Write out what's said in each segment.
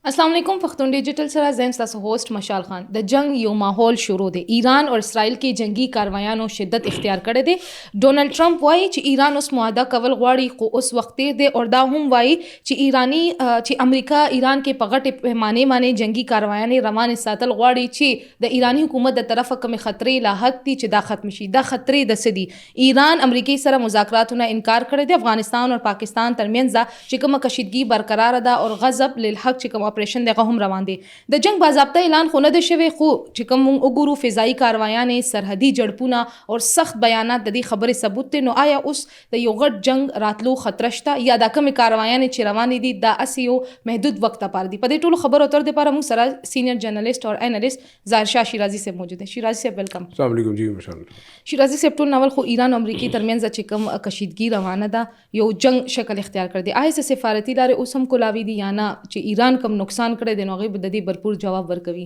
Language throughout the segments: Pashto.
अस्सलाम वालेकुम पख्तून डिजिटल सरा ज़ैन तاسو होस्ट मशाल खान د जंग یو ماحول شروع دی ایران او اسرائیل کې جنگي کاروایانو شدت اختیار کړی دی ډونلډ ټرمپ وایي چې ایران اوس معاهده کول غواړي خو اوس وخت تیر دی او دا هم وایي چې امریکا ایران کې په غټې پیمانې باندې جنگي کاروایانې روانې ساتل غواړي چې د ایرانی حکومت د طرفه کومې خطرې لا حق دي چې دا ختم شي. دا خطرې د څه دي؟ ایران امریکای سره مذاکراتو نه انکار کړی دی افغانستان او پاکستان ترمنځ چې کومه کشیدګي برقرار ده او غضب للحق چې کوم اپریشن دغه هم روان دي. د جنگ باضابطه اعلان خو نه دی شوی خو چې کوم وګورو فضایي کاروایانې سرحدي جړپونه او سخت بیانات د دې خبرې ثبوت دي. نو آیا اوس د یو غټ جنگ راتلو خطر شته یا دا کومې کاروایانې چې روانې دي دا اسې یو محدود وخت لپاره دي؟ په دې ټولو خبرو اترو دپاره موږ سره سینیئر جرنالست او انالیست ظاهر شاه شیرازي صاحب موجود دي. شیرازي صاحب ویلکم. السلام علیکم. جی ماشاءالله. شیرازي صاحب ټول ناول خو ایران او امریکای ترمنځ چې کوم کشیدګي روانه ده یو جنگ شکل اختیار کړ دی. آیا سفارتي لارې اوس هم کولاوي دي یا نه چې ایران کوم نقصان کړی دی نو هغوی به د دې بھرپور جواب ورکوي؟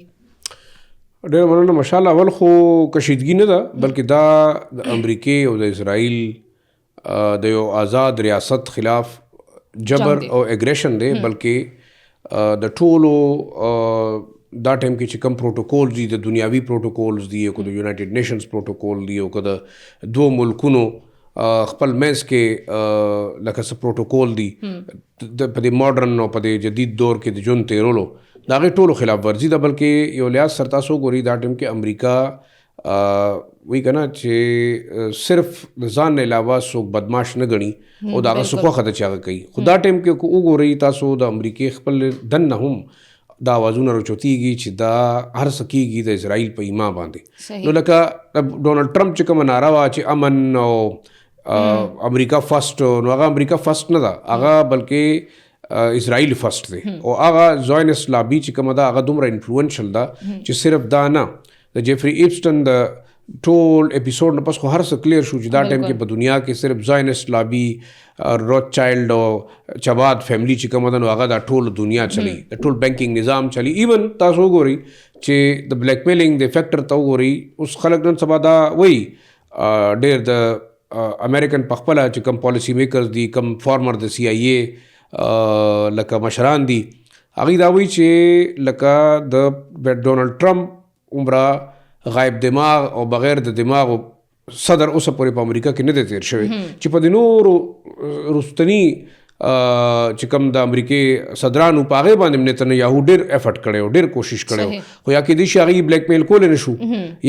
ډېر مننه. ماشاءالله اول خو کشیدګي نه ده بلکې دا د امریکې او د اسرائیل د یو آزاد ریاست خلاف جبر او اګریشن دی بلکې د ټولو دا ټایم کې چې کوم پروتوکول دي د دنیاوي پروتوکولز دي او د یونایټډ نیشنز پروتوکول دي او که د دوه ملکونو خپل منځ کې لکه څه پروتوکول دي په دې ماډرن او په دې جدید دور کې د ژوند تیرولو د هغې ټولو خلاف ورزي ده. بلکې یو لحاظ سره تاسو ګورئ دا ټایم کې امریکا وایي که نه چې صرف د ځان نه علاوه څوک بدماش نه ګڼي او د هغه څه خوښه ده چې هغه کوي. خو دا ټایم کې که وګورئ تاسو د امریکې خپل دننه هم دا آوازونه راچوتېږي چې دا هر څه کېږي د اسرائیل په ایما باندې. نو لکه ډونلډ ټرمپ چې کومه ناره وه چې امن او امریکا فرست، نو هغه امریکا فرست نه ده، هغه بلکې اسرائیل فرست دی. او هغه زاینس لابي چې کومه ده هغه دومره انفلوئنشل ده چې صرف دا نه د جیفري ایپسټن د ټول اپیسوډ نه پس خو هر څه کلیر شو چې دا ټایم کې په دنیا کې صرف زاینس لابي روت چایلډ او چباد فیملی چې کومه ده نو هغه دا ټول دنیا چلی، د ټول بینکینګ نظام چلی. ایون تاسو وګورئ چې د بلیک میلینګ د فیکټر ته وګورئ اوس خلک نن سبا دا وایي ډېر د امریکن په خپله چې کوم پالیسی میکرز دي کوم فارمر د سی آی ای لکه مشران دي هغوی دا وایي چې لکه د ډونلډ ټرمپ عمره غایب دماغ او بغیر د دماغ صدر اوسه پورې په امریکا کې نه دی تیر شوی چې په د نورو رستنی چې کوم د امریکې صدرانو په هغې باندې نتنیاهو ډېر ایفرټ کړی او ډېر کوشش کړی خو یا کېدای شي هغوی بلیک میل کولی نه شو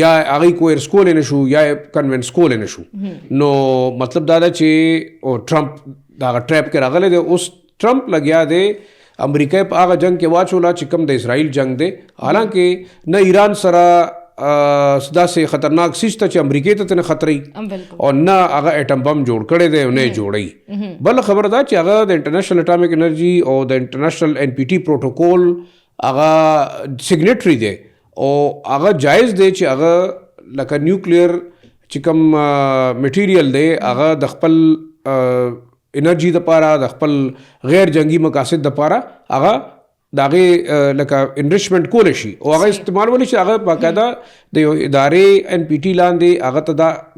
یا هغوی کوئرس کولی نه شو یا کنوینس کولی نه شو. نو مطلب دا ده چې ټرمپ د هغه ټریپ کې راغلی دی. اوس ټرمپ لګیا دی امریکا په هغه جنگ کې واچوله چې کوم د اسرائیل جنگ دی، حالانکه نه ایران سره داسې خطرناک سیز ته چې امریکې ته ترې خطرې او نه هغه اټم بم جوړ کړی دی او نه یې جوړوي. بل خبره دا چې هغه د انټرنیشنل اټامیک انرژي او د انټرنیشنل ان پی ټي پروتوکول هغه سیګنیټري دی او هغه جایز دی چې هغه لکه نیوکلیر چې کوم میټیریل دی هغه د خپل انرژي دپاره د خپل غیر جنگي مقاصد دپاره هغه د هغې لکه انریچمنټ کولی شي او هغه استعمالولی شي. هغه باقاعده د یو ادارې ان پی ټي لاندې هغه ته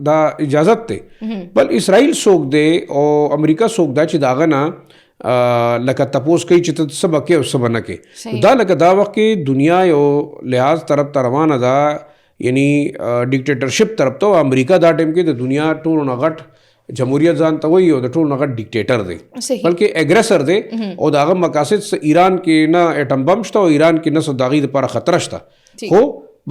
دا اجازت دی. بل اسرائیل څوک دی او امریکا څوک دا چې د هغه نه لکه تپوس کوي چې ته څه به کوې او څه به نه کوې. دا لکه دا وخت کې دنیا یو لحاظ طرف ته روانه ده، یعنی ډیکټیټرشپ طرف ته. امریکا دا ټایم کې د دنیا ټولو نه غټ جمهوریت ځان ته وایي او د ټولو نه غټ ډیکټیټر دی بلکې اګریسر دی او د هغه مقاصد ایران کې نه اټم بم شته او ایران کې نه څه د هغې دپاره خطره شته، خو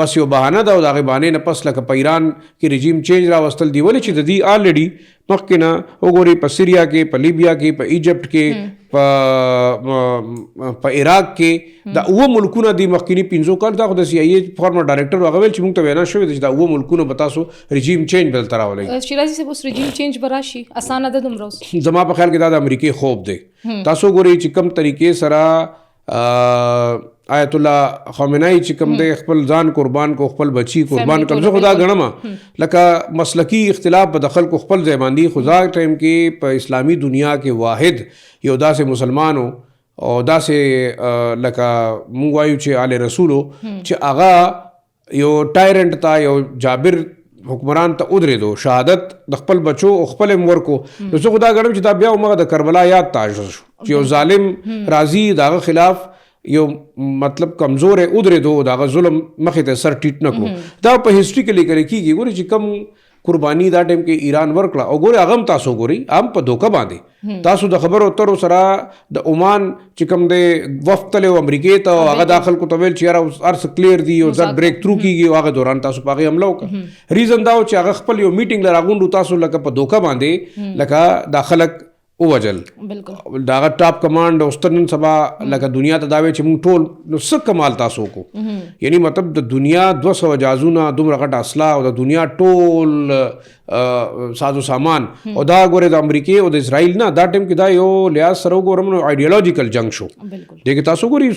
بس یو بهانه ده او د هغې بهانې نه پس لکه په ایران کې رژیم چینج راوستل دي. ولې چې د دې آلریډي مخکې نه وګورئ په سیریا کې، په لیبیا کې، په ایجپټ کې، په عراق کې دا اوه ملکونه دي مخکینی 5 کال. دا خو د سی آی ای فارمر ډایرکټر هغه ویل چې موږ ته وینا شوې ده چې دا اوه ملکونه به تاسو رژیم چینج دلته راولئ. شیرازي صاحب اوس رژیم چینج به راشي اسانه ده دومره؟ اوس زما په خیال کې دا د امریکې خوب دی. تاسو ګورئ چې کوم طریقې سره آیت الله خامنه‌ای چې کوم دی خپل ځان قربان کو، خپل بچی قربان کړ. زه خو دا ګڼم لکه مسلکی اختلاف به د خلکو خپل ځای باندې، خو دا ټایم کې په اسلامي دنیا کې واحد یو داسې مسلمانو او داسې لکه مونږ وایو چې آل رسولو چې هغه یو ټایرنټ ته یو جابر حکمران ته ودرېدو، شهادت د خپل بچو او خپل هم ورکو. نو زه خو دا ګڼم چې دا بیا همغه د کربلا یاد تازه شو چې یو ظالم راځي د هغه خلاف یو مطلب کمزور ودرېدو د هغه ظلم مخې ته سر ټیټ نه کړو دا په هسټري کې لیکل کېږي ګورې چې کم قرباني دا ټایم کې ایران ورکړه او ګورې هغه هم تاسو ګورئ هم په دوکه باندې تاسو د خبرو اترو سره د عمان چې کوم دی وفد تللی و امریکې ته هغه دا خلکو ته ویل چې یاره اوس هر څه کلیر دي او زر بریک تھرو کېږي او هغه دوران تاسو په هغې حمله وکړه ریزن دا و چې هغه خپل یو میټینګ له راغونډو تاسو لکه په دوکه باندې لکه دا خلک ووجل دا هغه ټاپ کمانډ اوستنن سبا لکه دنیا ته دا وی چې موږ ټول نو څه کمال تاسو کو یعنی مطلب د دنیا 200 جازونه دومره غټ اسلحه او د دنیا ټول سازو سامان او دا ګوره د امریکای او د اسرائیل نه دا ټیم کې دا یو لحاظ سره وګورم نو ایډیالوژیکل جنگ شو دغه تاسو ګوري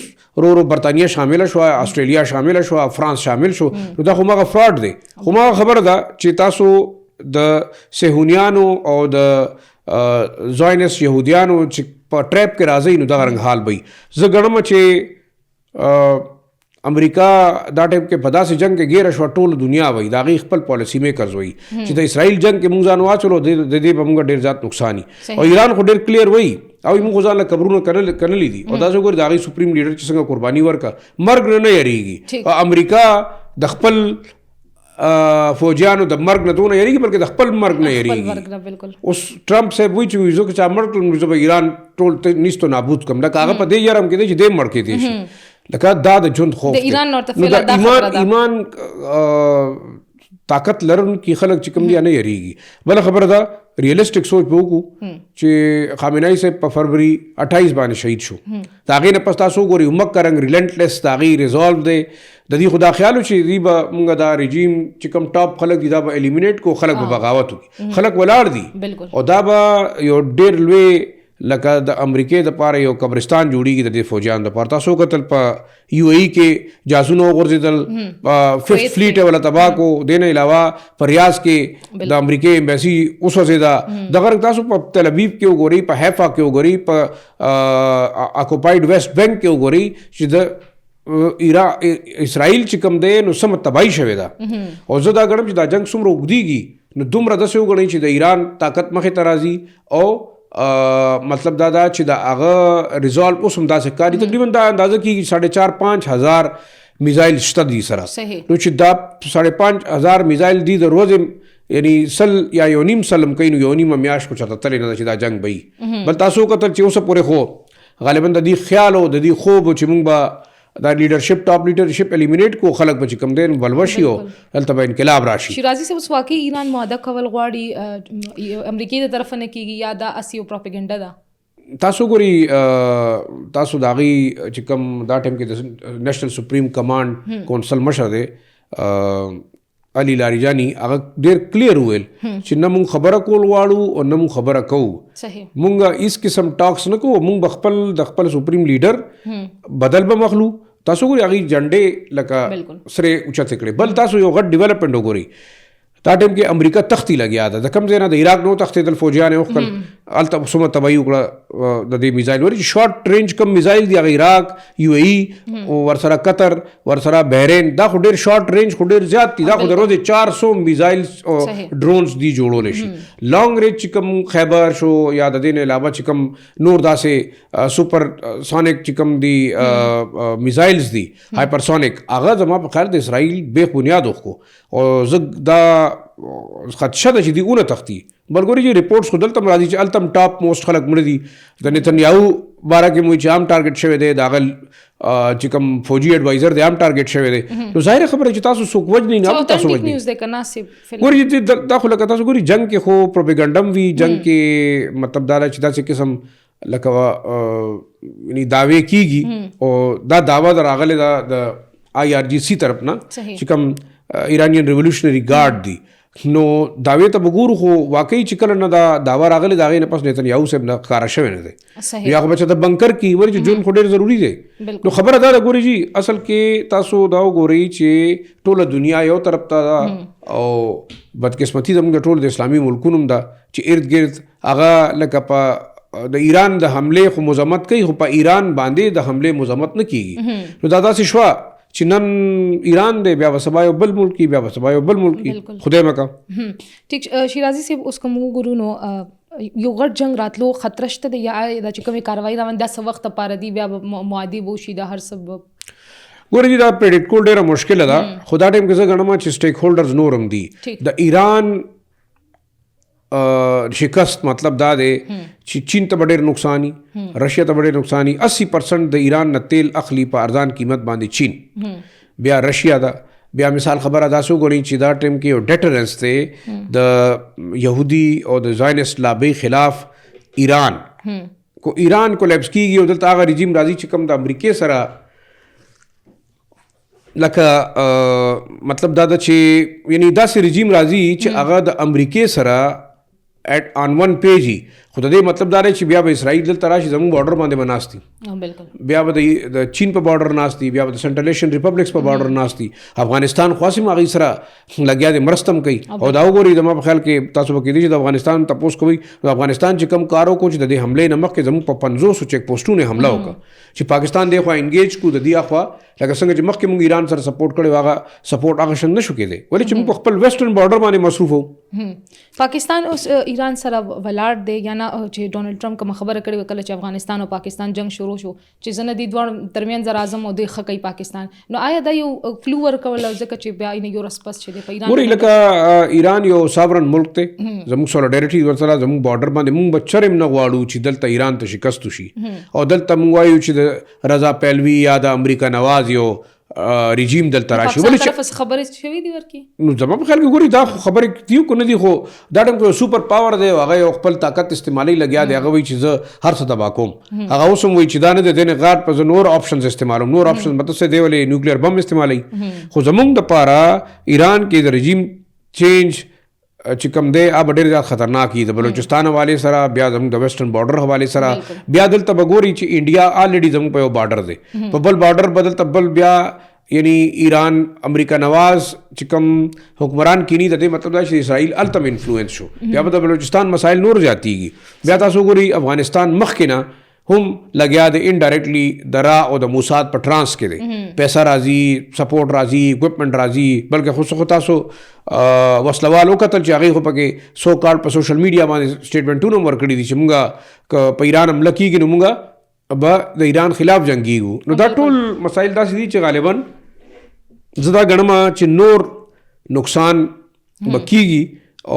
رو برتانیا شامل شو استرالیا شامل شو فرانس شامل شو نو دا خو ماغه فراډ دی خو ما خبر ده چې تاسو د صهیونیانو او د زاینس یهودیانو چې په ټریپ کې راځي نو دا رنګ حال وي زه ګڼم چې امریکا دا ټیپ کې په داسې جنگ کې ګیره شوه ټول دنیا وي د هغې خپل پالیسي میکرز وي چې د اسرائیل جنگ کې موږ ځان واچولو د دې به موږ ډېر زیات نقصان او ایران خو ډېر کلیر وي او موږ ځان له قبرونه کرلي دي او داسې ګورې د هغې سپریم لیډر چې څنګه قرباني ورکړه مرګ نه یریږي امریکا د خپل فوجیانو د مرګ نه دونه یریږي بلکې د خپل مرګ نه یریږي اوس ټرمپ صاحب وایي چې زه که چا مړ کړم زه به ایران ټول نیستو نابود کړم لکه هغه په دې یرم کې دی چې دی مړ کېدی شي لکه دا د ژوند خوف دی نو د ایمان طاقت لرونکي خلک چې کوم دي نه یریږي بله خبره ده ریئلسټک سوچ به وکړو چې خامنه‌ای صاحب په فروری 28 باندې شهید شو د هغې نه پس تاسو وګورئ مک رنګ ریلنټلس د هغې ریزالو دی د دې خو دا خیال و چې دوی به موږ دا رژیم چې کوم ټاپ خلک دي دا به الیمینیټ کو خلک به بغاوت وکړي خلک ولاړ دي او دا به یو ډېر لوی لکه د امریکې دپاره یو قبرستان جوړیږي د دې فوجیانو دپاره تاسو وکتل په یو ای کې جاسونه وغورځېدل په ففت فلیټ یې وله تباه کو دې نه علاوه په ریاض کې د امریکې امبیسي وسوځېده دغه رنګ تاسو په تل ابیب کې وګورئ په حیفا کې وګورئ په اکوپاید ویسٹ بینک کې وګورئ چې د اسرائیل چې کوم دی نو سمه تباهي شوې ده او زه دا ګڼم چې دا جنګ څومره اوږدېږي نو دومره داسې وګڼئ چې د ایران طاقت مخې ته راځي او مطلب دا دا چې د هغه ریزالو اوس هم داسې کاري تقریبا دا اندازه کېږي 4,500 هزار میزایل شته دي سره نو چې دا 5,500 هزار میزایل دي د ورځې یعنی سل یا یو نیم سل هم کوي نو یو نیمه میاشت خو چېرته تللی نه ده چې دا جنګ به وي بل تاسو وکتل چې اوسه پورې خو غالبا د دې خیال او د دې خوب چې موږ به دا لیډرشپ ټاپ لیډرشپ الیمینیټ کو خلک به چې کوم دی ولوشي او هلته به انقلاب راشي شیرازي صاحب اوس واقعي ایران معاهده کول غواړي امریکې د طرفه نه کېږي یا دا اسی او پروپاګنډا ده تاسو ګورئ تاسو د هغې چې کوم دا ټایم کې د نیشنل سپریم کمانډ کونسل مشر دی علي لاریجاني هغه ډېر کلیر وویل چې نه مونږ خبره کول غواړو او نه مونږ خبره کوو مونږ هیڅ قسم ټاکس نه کوو مونږ به خپل د خپل سپریم لیډر بدل به مخلو تاسو ګورئ هغې جنډې لکه سرې اوچتې کړې بل تاسو یو غټ ډیولپمنټ وګورئ دا ټایم کې امریکا تختی لګیا ده د کوم ځای نه د عراق نه وتښتېدل فوجیان یې وخپل هلته څومره تباهي وکړه د دې میزایل ورې چې شارټ رینج کم میزایل دي هغه عراق یو ای ورسره قطر ورسره بحرین دا خو ډېر شارټ رینج خو ډېر زیات دي دا خو د ورځې 400 میزایلز او ډرونز دي جوړولی شي لانګ رینج چې کوم خیبر شو یا د دې نه علاوه چې کوم نور داسې سوپر سونیک چې کوم دي میزایلز دي هایپرسونیک هغه زما په خیال د اسرائیل بې بنیاد وکړو او زه دا خدشه ده چې دوی ونه تښتي بل ګورئ چې رپورټس خو دلته هم راځي چې هلته هم ټاپ موسټ خلک مړه دي د نیتنیاهو باره کې مو چې هم ټارګېټ شوی دی د هغه چې کوم فوجي ایډوایزر دی هم ټارګېټ شوی دی نو ظاهره خبره چې تاسو څوک وژنئ نه تاسو وژنئ ګورئ دا خو لکه تاسو ګورئ جنګ کې خو پروپیګنډم وي جنګ کې مطلب دا چې داسې قسم لکه یعنی دعوې کېږي او دا دعوه د راغلی ده د IRGC طرف نه چې کوم ایرانین ریولوشنری ګارډ دي نو دعوې ته به ګورو خو واقعي چې کله نه دا دعوه راغلی د هغې نه پس نیتنیاهو صاحب نه ښکاره شوی نه دی یا خو به چېرته بنکر کړي ولې چې ژوند خو ډېر ضروري دی نو خبره دا ده ګورئ جي اصل کې تاسو دا وګورئ چې ټوله دنیا یو طرف ته ده او بدقسمتي زموږ ټول د اسلامي ملکونو هم ده چې ارد ګرد هغه لکه په د ایران د حملې خو مذمت کوي خو په ایران باندې د حملې مذمت نه کېږي نو دا داسې شوه چې نن ایران دی بیا به سبا یو بل ملک بیا به سبا یو بل ملک خدای مکه ٹھیک شیرازي صاحب اوس کوم وګورو نو یو غټ جنگ راتلو خطره شته دی یا دا چې کومې کاروایي روان دا څه وخت لپاره دي بیا به معادي وشي دا هر څه ګورې دا پریډکټ کول ډېره مشکله ده خو دا ټایم کې زه ګڼم چې سټیک هولډرز نور هم دي د ایران شکست مطلب دا دی چې چین ته به ډېر نقصاني رشیا ته به ډېر نقصاني 80% د ایران نه تیل اخلي په ارزان قیمت باندې چین بیا رشیا ده بیا مثال خبره داسې وګورئ چې دا ټایم کې یو ډیټرنس دی د یهودي او د زاینسټ لابۍ خلاف ایران کو ایران کولیپس کیږي او دلته هغه رژیم راځي چې کوم د امریکې سره لکه مطلب دا ده چې یعنی داسې رژیم راځي چې هغه د امریکې سره آن ون پیج خو د دې مطلب دا دی چې بیا به اسرائیل دلته راشي زموږ بارډر باندې به ناست دي بیا به د چین په بارډر ناست دي بیا به د سنټرل ایشین ریپبلکس په بارډر ناست دي افغانستان خو هم هغوی سره لګیا دی مرسته هم کوي او دا وګورئ زما په خیال کې تاسو به کېدای شي د افغانستان تپوس کوئ د افغانستان چې کوم کار وکړو چې د دې حملې نه مخکې زموږ په 500 چیک پوسټونو حمله وکړه چې پاکستان دی خوا انګیج کو د دې اخوا لکه څنګه چې مخکې موږ ایران سره سپورټ کړی هغه سپورټ هغه شان نشو کېدی ولې چې موږ په خپل ویسټرن بارډر باندې مصروف وو پاکستان اوس ایران سره ولاړ دی یا نه چې ډونالډ ټرمپ کوم خبره کړې وکړه چې افغانستان او پاکستان جنگ شروع شو چې زنه دي دوه ترمنځ اعظم او د خکې پاکستان نو آیا دا یو کلو ورکول ځکه چې بیا یې یو رسپس چې په ایران ګورئ لکه ایران یو ساورن ملک دی زموږ سولیډریټي ورسره زموږ بارډر باندې موږ بچرم نه غواړو چې دلته ایران ته شکست وشي او دلته موږ وایو چې د رضا پهلوي یا د امریکا نواز یو رژیم دلته راشي ولې چې خبرې شوي دي ورکی نو زما په خیال کې ګوري دا خبرې دیو کو نه دي خو دا ټیم کې سوپر پاور دی هغه یو خپل طاقت استعمالي لګیا دی هغه وایي چې زه هر څه تبا کوم هغه اوس هم وایي چې دا نه دی دنه غاټ په نور آپشنز استعمالوم نور آپشنز مطلب څه دی ولې نیوکلیر بم استعمالي خو زمونږ د پاره ایران کې د رژیم چینج چې کوم دی اب ډېر زیات خطرناک دي د بلوچستان حواله سره بیا زموږ د ویسټرن بارډر حواله سره بیا دلته بګوري چې انډیا آلریډي زموږ په یو بارډر دی په بل بارډر بدل تبل بیا یعنی ایران امریکا نواز چې کوم حکمران کینی د دې مطلب دا چې اسرائیل التم انفلوئنس شو بیا به د بلوچستان مسایل نور زیاتیږي بیا تاسو ګوري افغانستان مخکې نه هم لګیا د انډایرکټلی د را او د موساد په ټرانس کې دی پیسہ راځي سپورټ راځي اکوپمنٹ راځي بلکې خو تاسو وسلوال وکتل چې هغې خو پکې سو کال په سوشل میډیا باندې سټیټمنټونه ورکړي دي چې مونږه په ایران حمله کېږي نو مونږه به د ایران خلاف جنګیږو نو دا ټول مسایل داسې دي چې غالبا زه دا ګڼم چې نور نقصان به کېږي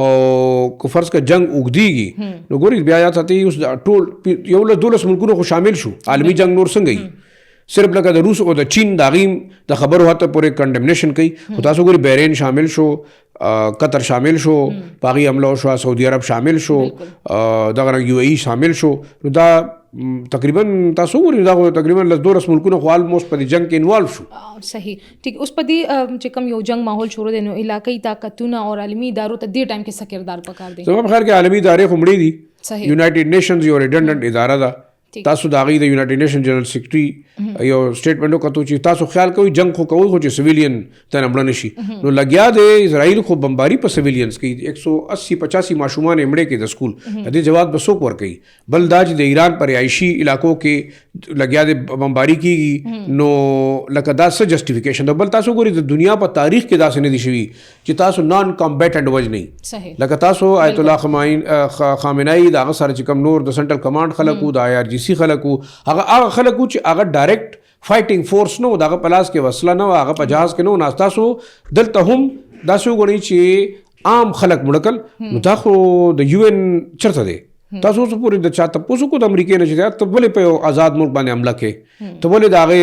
او که فرض کا جنگ اوږدیږي نو ګورئ بیا یاد ساتئ اوس ټول 11 ملکونو خو شامل شو عالمي جنگ نور څنګه وي صرف لکه د روس او د چین د هغې د خبرو حتی پورې کنډمنیشن کوي خو تاسو ګورئ بحرین شامل شو قطر شامل شو په هغې حمله وشوه سعودي عرب شامل شو دغه رنګ یو ای شامل شو نو دا تقریبا تاسو وګورئ دا تقریبا 12 ملکونه خو آلموسټ په دې جنګ کې انوالو شو صحیح ټیک اوس په دې چې کوم یو جنگ ماحول شروع دی نو علاقائی طاقتونه او عالمي ادارو ته دې ټایم کې څه کردار پکار دی زما په خیال کې عالمي ادارې خو مړې دي یونایټډ نیشنز یو ریډنډنټ اداره ده تاسو د هغې د یونایټډ نیشن جنرل سیکرټري یو سټیټمنټ وکړو چې تاسو خیال کوئ جنگ خو کوئ خو چې سویلین ته نه مړه نه شي نو لګیا دی اسرائیل خو بمباري په سویلینز کوي 180-85 ماشومان یې مړه کوي د سکول د دې جواب به څوک ورکوي بل دا چې د ایران په رهایشي علاقو کې لګیا دی بمباري کېږي نو لکه دا څه جسټیفیکیشن ده بل تاسو ګورئ د دنیا په تاریخ کې داسې نه دي شوي چې تاسو نان کامبیټنټ وژنئ لکه تاسو آیت الله خامنه‌ای د هغه سره چې کوم نور د سنټرل کمانډ خلک وو د IRGC خلکو هغه خلکو چې هغه ډایرکټ فایټینګ فورس نو دغه پلاس کې وسله نه هغه په جهاز کې نو ناستاسو دلته هم داسې وګڼئ چې عام خلک مړکل نو دا خو د UN چرته دی تاسو اوس پورې د چا تپوس کو د امریکې نه چې ته ولې په یو آزاد ملک باندې حمله کوې ته ولې د هغې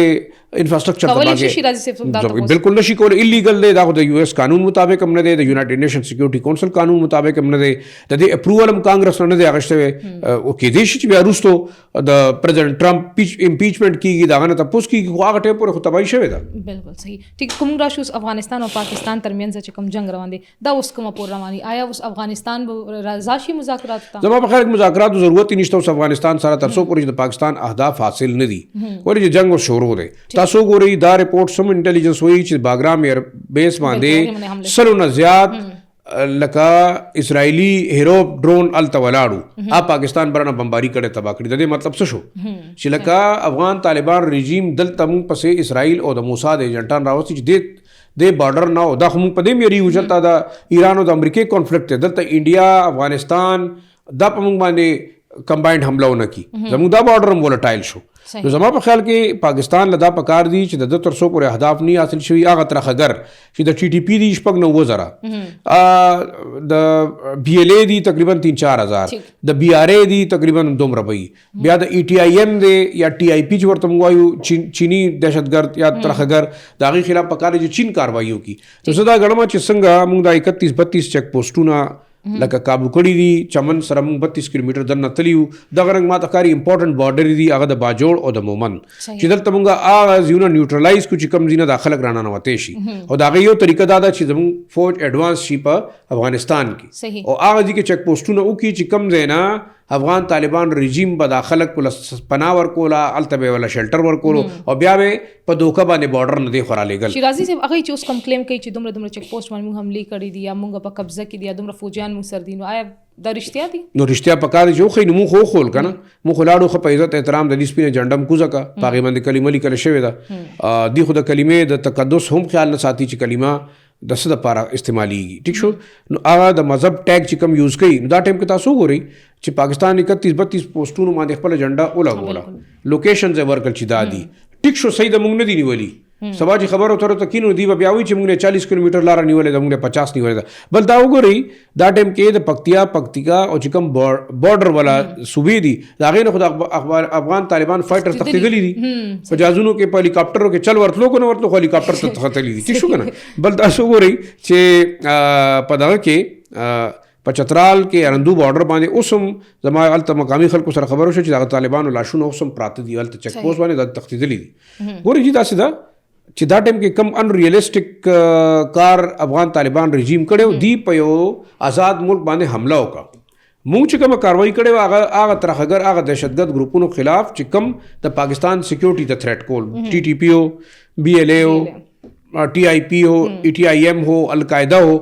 انفراسټرکچر تباه بالکل نشي کولی ایلیګل دی دا خو د US قانون مطابق هم نه دی د یونایټډ نیشن سیکیورټي کونسل قانون مطابق هم نه دی د دې اپروول هم کانګرس نه دی اخیستی او کېدای شي چې بیا وروستو د پرزیډنټ ټرمپ امپیچمنټ کېږي د هغه نه تپوس کېږي خو هغه ټایم پورې خو تباهي شوې ده بالکل صحیح ټیک کوم راشو افغانستان او پاکستان ترمنځ چې کوم جنگ روان دی دا اوس کومه پور رواني آیا اوس افغانستان رضا شي مذاکرات ته زما په خیال مذاکراتو ضرورت نشته اوس افغانستان سره تر څو پورې د پاکستان اهداف حاصل نه دي ولې چې جنگ شروع دی تاسو ګورئ دا رپورټ سم انټیلیجنس وایي چې باګرام ایر بیس باندې سلو نه زیات لکه اسرائیلی هیرو ډرون الته ولاړو پاکستان برانه بمباری کړي تباه کړي د دې مطلب څه شو چې لکه افغان طالبان رژیم دلته موږ پسې اسرائیل او د موساد ایجنټان راوستي چې د بارډر نه دا خو موږ په دې مېری وجلته د ایران او د امریکای کانفلیکټ دلته انډیا افغانستان دا په موږ باندې کمباینډ حمله ونه کی زموږ دا بارډر هم وولټایل شو نو زما په خیال کې پاکستان له دا پکار دی چې د 300 پورې اهداف نه حاصل شوي هغه ترخګر چې د ټي ټي پی دی شپږ 9000 د بی ال ای دی تقریبا 3-4 هزار د بی آر ای دی تقریبا دومره وي بیا د ای ټی آی ایم دی یا ټي آی پی چې ورته موږ وایو چینی دهشتګرد یا ترخګر د هغې خلاف پکار دی چې چین کاروایي وکړي نو زه دا ګڼم چې څنګه موږ دا 31-32 چیک پوسټونه لکه کابو کړي دي چمن سره موږ 32 کیلومتر دننه تلیو دغه رنګ ماته ښکاري امپورټنټ بارډر دي هغه د باجوړ او د مومن چې دلته موږ هغه ځایونه نیوټرلایز کړو چې کوم ځایونه د خلک راننوتی شي او د هغې یو طریقه دا ده چې زموږ فوج ایډوانس شي په افغانستان کې او هغه ځای کې چیک پوسټونه وکړي چې کوم ځای نه افغان طالبان رژیم به دا خلک پناه ورکوله هلته به یې وله شلټر ورکولو او بیا به په دوکه باندې بارډر نه دی خورا لیږل شیرازي صاحب هغوی چې اوس کوم کلیم کوي چې دومره چیک پوسټ باندې موږ حملې کړي دي یا موږ په قبضه کې دي یا دومره فوجیان موږ سر دي نو آیا دا رښتیا دي نو رښتیا پکار دي چې وښیي نو موږ خو وښول که نه موږ خو لاړو ښه په عزت احترام د دې سپینه جنډه هم کوزه کړه په هغې باندې کلمه لیکله شوې ده دوی خو د کلمې د تقدس هم خیال نه ساتي چې کلمه د څه دپاره استعمالیږي ټیک شو نو هغه د مذهب ټیګ چې کوم یوز کوي نو دا ټایم کې تاسو وګورئ چې پاکستان 31-32 پوسټونو باندې خپله جنډه ولګوله لوکیشنز یې ورکړل چې دا دي ټیک شو صحیح د موږ نه دي نیولي سبا چې خبر ورته ورته کینو دی به بیا وایي چې موږ نه 40 کیلومتر لاره نیولې ده موږ نه 50 نیولې ده بل دا وګورئ دا ټایم کې د پکتیا او چې کوم بارډر والا صوبې دي د هغې نه خو د افغان طالبان فایټر تښتېدلي دي په جازونو کې په هلیکاپټرو کې چل ورتلو که نه ورتلو خو هلیکاپټر ته تښتلي دي ټیک شو که نه بل تاسو وګورئ چې په دغه کې په چترال کې ارندو بارډر باندې اوس هم زما هلته مقامي خلکو سره خبر وشو چې دغه طالبانو لاشونه اوس هم پراته دي هلته چیک پوسټ باندې دا تښتېدلي دي ګورئ جي داسې ده چې دا ټایم کې کم ان ریئلسټک کار افغان طالبان رژیم کړی دی په یو آزاد ملک باندې حمله وکړه موږ چې کومه کاروایي کړې وه هغه ترخګر هغه دهشتګرد ګروپونو خلاف چې کوم د پاکستان سیکیورټي ته تھریټ کول ټي ټي پی هو بی ال ای هو ټي آی پی هو ای ټي آی ایم هو القاعده هو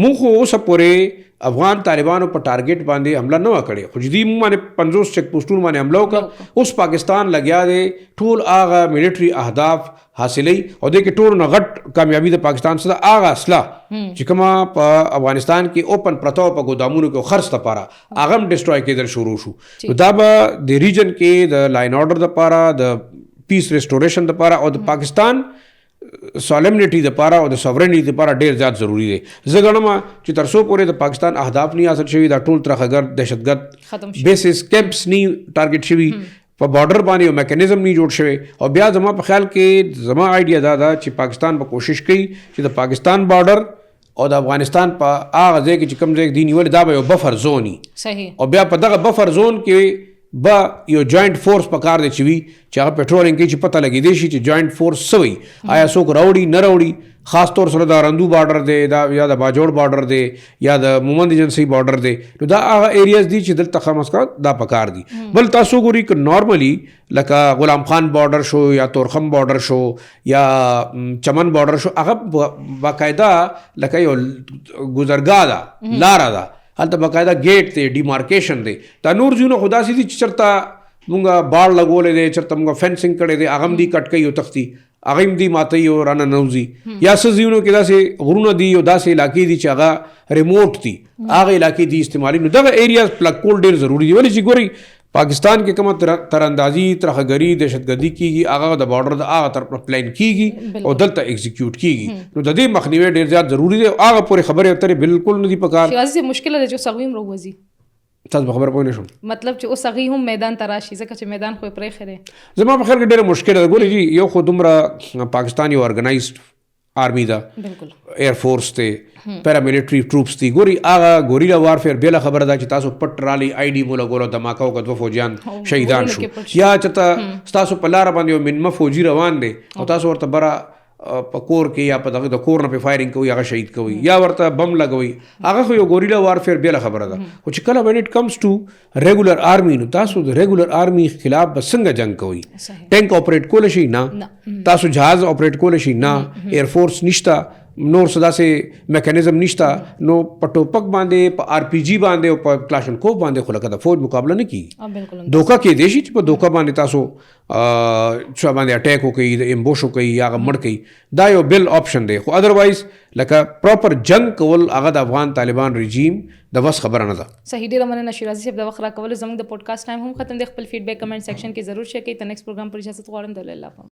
موږ خو اوسه پورې افغان طالبانو په ټارګټ باندې حمله نه وه کړې خو چې دوی موږ باندې 50 چیک پوسټونو باندې حمله وکړه اوس پاکستان لګیا دی ټول هغه ملټري اهداف حاصلوي او دې کې ټول نه غټ کامیابي د پاکستان سره هغه اسلحه چې کومه په افغانستان کې اوپن پرته په ګودامونو کې خرڅ لپاره هغه هم ډسټروی کېدل شروع شو نو دا به د ریجن کې د لاین آرډر دپاره د پیس ریسټوریشن دپاره او د پاکستان سالمنیټي دپاره او د سوورنټي دپاره ډېر زیات ضروري دی زه ګڼم چې تر څو پورې د پاکستان اهداف نه حاصل شوي دا ټول ترخګر دهشتګرد بیسز کیمپس نه ټارګټ شوي په بارډر باندې یو میکانیزم نه جوړ شوی او بیا زما په خیال کې زما آیډیا دا ده چې پاکستان به کوشش کوي چې د پاکستان بارډر او د افغانستان په هغه ځای کې چې کوم ځای دی نیولې دا به یو بفر زون وي صحیح او بیا په دغه بفر زون کې با یو جوائنٹ فورس پکار دی چې وي چې هغه پیټرولینګ کوي چې پته لګېدی شي چې جوائنٹ فورس څه وي آیا څوک راوړي نه راوړي خاص طور سره د رندو بارډر دی دا یا د باجوړ بارډر دی یا د مومند ایجنسۍ بارډر دی نو دا هغه ایریاز دي چې دلته خامخا دا پکار دي بل تاسو ګورئ که نارملی لکه غلام خان بارډر شو یا تورخم بارډر شو یا چمن بارډر شو هغه باقاعده لکه یو ګذرګاه ده لاره ده هلته باقاعده ګیټ دی ډیمارکیشن دی دا نور ځایونه خو داسې دي چې چېرته مونږ باړ لګولی دی چېرته مونږ فینسنګ کړی دی هغه هم دي کټ کوي او تښتي هغه هم دي ماتوي او رانه نوځي یا څه ځایونو کې داسې غرونه دي او داسې علاقې دي چې هغه ریموټ دي هغه علاقې دي استعمالي نو دغه ایریاز پلګ کول ډېر ضروري دي ولې چې ګورئ پاکستان کې کومه تراندازي ترخګري دهشتګردي کېږي هغه د بارډر د هغه طرف پلان کېږي او دلته ایگزیکیوټ کېږي نو د دې مخنیوی ډېر زیات ضروري دی هغه پورې خبرې اترې بالکل نه دي پکار شیرازي مشکله ده چې هغوی هم راوځي تاسو به خبره پوه نه شم مطلب چې اوس هغوی هم میدان ته راشي ځکه چې میدان خو یې پرېښی دی زما په خیال کې ډېره مشکله ده ګورئ جي یو خو دومره پاکستان یو ارګنایزډ آرمی ده ایر فورس دی پیراملیټري ټروپس دي ګوري هغه ګوریلا وارفیر بله خبره ده چې تاسو پټ رالی آی ډي مو لګولو دماکه وکړه دوه فوجیان شهیدان شو یا چېرته ستاسو په لاره باندې یو منمه فوجي روان دی او تاسو ورته بره په کور کې یا په دغه د کور نه په فایرینګ کوي هغه شهید کوي یا ورته بم لګوي هغه خو یو ګوریلا وارفیر بله خبره ده خو چې کله وین اټ کمز ټو ریګولر آرمی نو تاسو د ریګولر آرمی خلاف به څنګه جنګ کوئ ټینک اپریټ کولی شي نه تاسو جهاز اپریټ کولی شي نه ایر فورس نشته نور څه داسې میکانیزم نشته نو په ټوپک باندې په آر پی جي باندې او په کلاشنکوف باندې خو لکه د فوج مقابله نه کیږي بالکل دوکه کېدی شي چې په دوکه باندې تاسو چا باندې اٹیک وکړي د امبوش وکړي یا هغه مړ کړي دا یو بل آپشن دی خو ادروایز لکه پراپر جنگ کول هغه د افغان طالبان رژیم د بس خبره نه ده. صحیح ډیره مننه شیرازي صاحب د وخت راکولو. زموږ د پودکاسټ ټایم هم ختم دی. خپل فیډبیک کمنټ سیکشن کې ضرور شریک کړئ. ته نیکسټ پروګرام پر اجازه غواړم. د الله